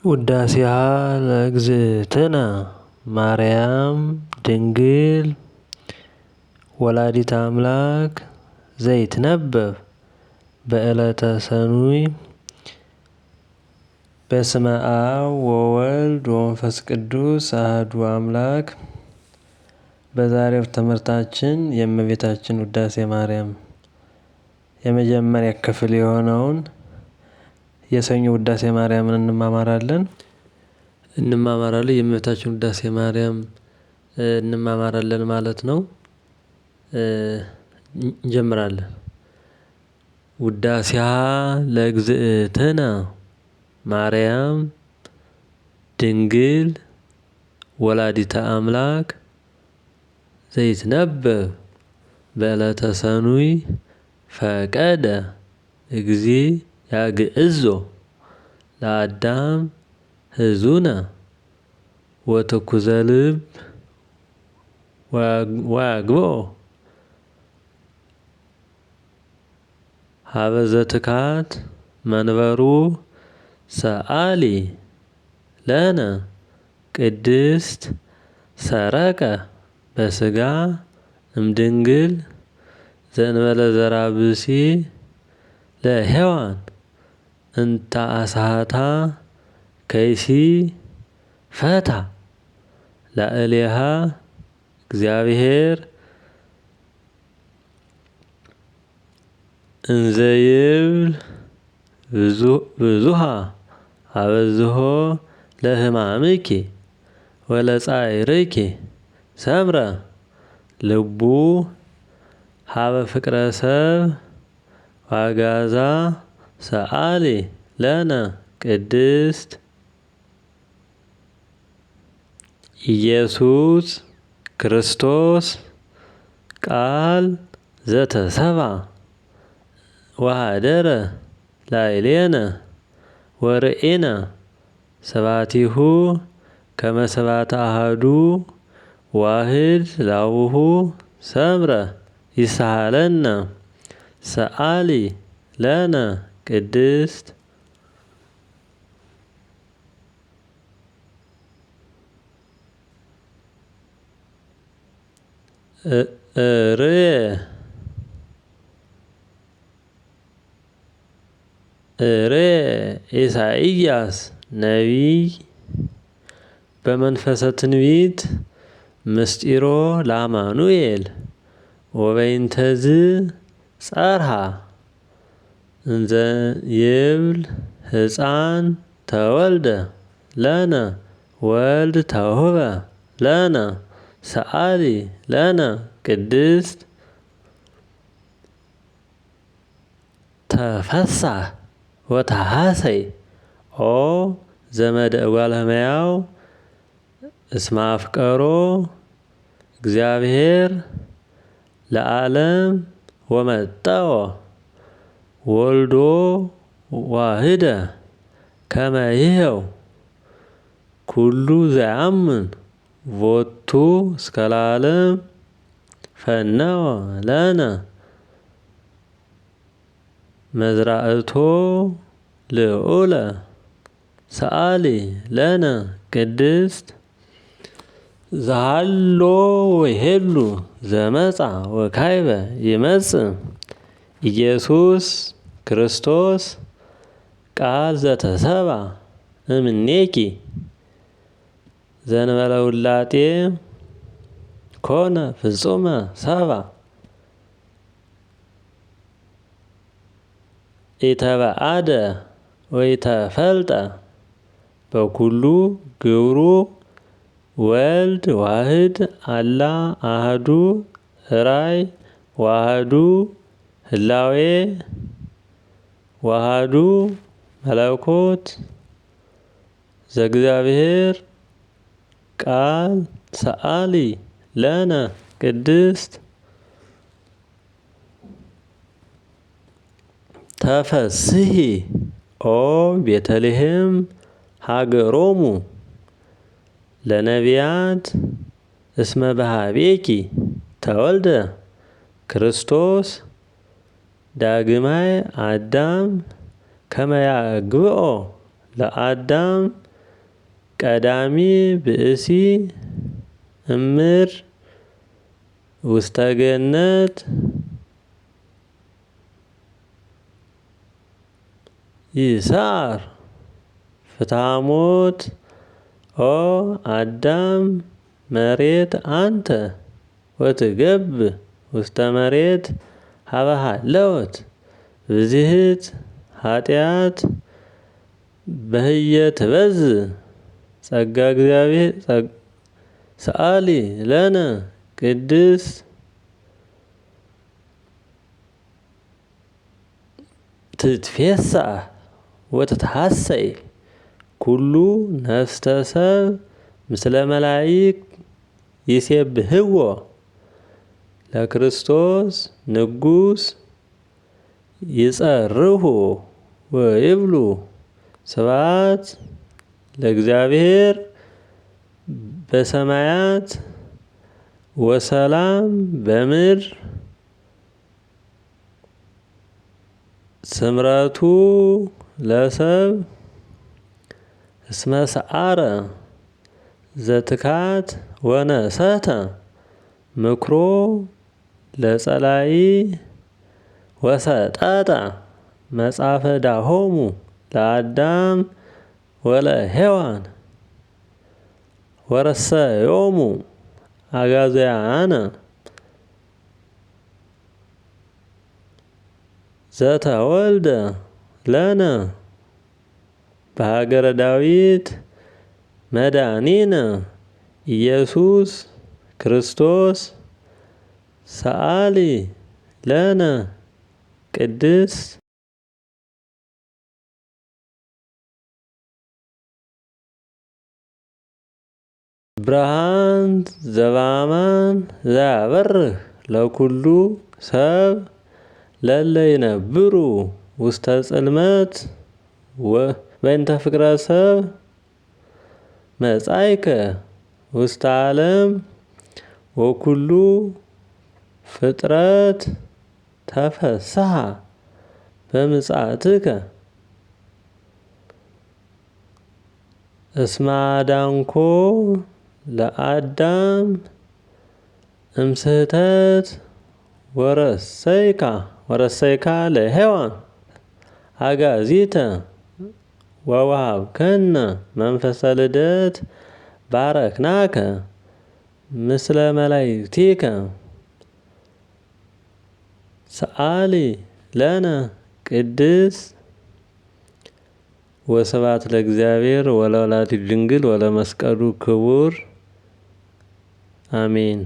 ውዳሴሃ ለእግዝእትነ ማርያም ድንግል ወላዲተ አምላክ ዘይትነበብ በዕለተ ሰኑይ። በስመ አብ ወወልድ ወመንፈስ ቅዱስ አሐዱ አምላክ። በዛሬው ትምህርታችን የእመቤታችን ውዳሴ ማርያም የመጀመሪያ ክፍል የሆነውን የሰኞ ውዳሴ ማርያምን እንማማራለን። የእመቤታችን ውዳሴ ማርያም እንማማራለን ማለት ነው። እንጀምራለን። ውዳሴሃ ለእግዝእትነ ማርያም ድንግል ወላዲተ አምላክ ዘይትነበብ በዕለተ ሰኑይ ፈቀደ እግዚእ ያግዕዞ ለአዳም ሕዙነ ወትኩዘ ልብ ወያግብኦ ሀበ ዘትካት መንበሩ ሰአሊ ለነ ቅድስት ሰረቀ በስጋ እምድንግል ዘእንበለ ዘራ ብእሲ ለሔዋን እንተ አሳታ ከይሲ ፈታ ላዕሌሃ እግዚአብሔር እንዘ ይብል ብዙኃ አበዝሖ ለሕማምኪ ወለጻዕርኪ ሰምረ ልቡ ሀበ ፍቅረ ሰብ ዋጋዛ ሰአሊ ለነ ቅድስት ኢየሱስ ክርስቶስ ቃል ዘተሰብአ ወኀደረ ላዕሌነ ወርኤነ ስብሐቲሁ ከመ ስብሐተ አሐዱ ዋሕድ ላቡሁ ሰምረ ይስሐለነ ሰአሊ ለነ ቅድስት ርእየ ኢሳይያስ ነቢይ በመንፈሰ ትንቢት ምስጢሮ ለአማኑኤል ወበይንተዝ ጸርሃ እንዘ ይብል ሕፃን ተወልደ ለነ ወልድ ተውህበ ለነ ሰአሊ ለነ ቅድስት ተፈሳህ ወተሐሰይ ኦ ዘመደ እጓለ እመሕያው እስመ አፍቀሮ እግዚአብሔር ለዓለም ወመጠወ ወልዶ ዋህደ ከመ ይሕየው ኩሉ ዘያምን ቮቱ እስከ ለዓለም ፈነወ ለነ መዝራእቶ ልዑለ ሰአሊ ለነ ቅድስት ዘሃሎ ወይሄሉ ዘመጻ ወካይበ ይመጽእ ኢየሱስ ክርስቶስ ቃል ዘተሰብአ እምኔኪ ዘእንበለ ውላጤ ኮነ ፍጹመ ሰብአ ኢተበአደ ወኢተፈልጠ በኩሉ ግብሩ ወልድ ዋሕድ አላ አሐዱ ራእይ ወአሐዱ ህላዌ ወአሐዱ መለኮት ዘእግዚአብሔር ቃል ሰአሊ ለነ ቅድስት ተፈስሒ ኦ ቤተልሔም ሀገሮሙ ለነቢያት እስመ በኀቤኪ ተወልደ ክርስቶስ ዳግማይ አዳም ከመ ያግብኦ ለአዳም ቀዳሚ ብእሲ እምር ውስተ ገነት ይሳር ፍትሐ ሞት ኦ አዳም መሬት አንተ ወትገብ ውስተ መሬት ሀበ ሀለወት ብዝህት ኃጢአት በህየ ትበዝሕ ጸጋ እግዚአብሔር ሰአሊ ለነ ቅድስት ትትፌሳህ ወትትሐሰይ ኩሉ ነፍሰ ሰብ ምስለ መላኢክ ይሴብሕዎ ለክርስቶስ ንጉሥ ይጸርሁ ወይብሉ ስብሐት ለእግዚአብሔር በሰማያት ወሰላም በምድር ስምረቱ ለሰብ እስመ ሰዓረ ዘትካት ወነሰተ ምክሮ ለጸላኢ ወሰጠጠ መጽሐፈ ዳሆሙ ለአዳም ወለሔዋን ወረሰዮሙ አጋዘያነ ዘተወልደ ለነ በሀገረ ዳዊት መድኃኒነ ኢየሱስ ክርስቶስ ሰአሊ ለነ ቅድስት ብርሃን ዘበአማን ዘያበርህ ለኩሉ ሰብ ለለ ይነብሩ ውስተ ጽልመት በእንተ ፍቅረ ሰብ መጻእከ ውስተ ዓለም ወኩሉ ፍጥረት ተፈስሐ በምጽአትከ እስመ አዳንኮ ለአዳም እምስህተት ወረሰይካ ለሔዋን አጋዚተ ወወሀብከነ መንፈሰ ልደት ባረክናከ ምስለ መላእክቲከ ሰአሊ ለነ ቅድስት ወስብሐት ለእግዚአብሔር ወለወላዲቱ ድንግል ወለመስቀሉ ክቡር አሜን።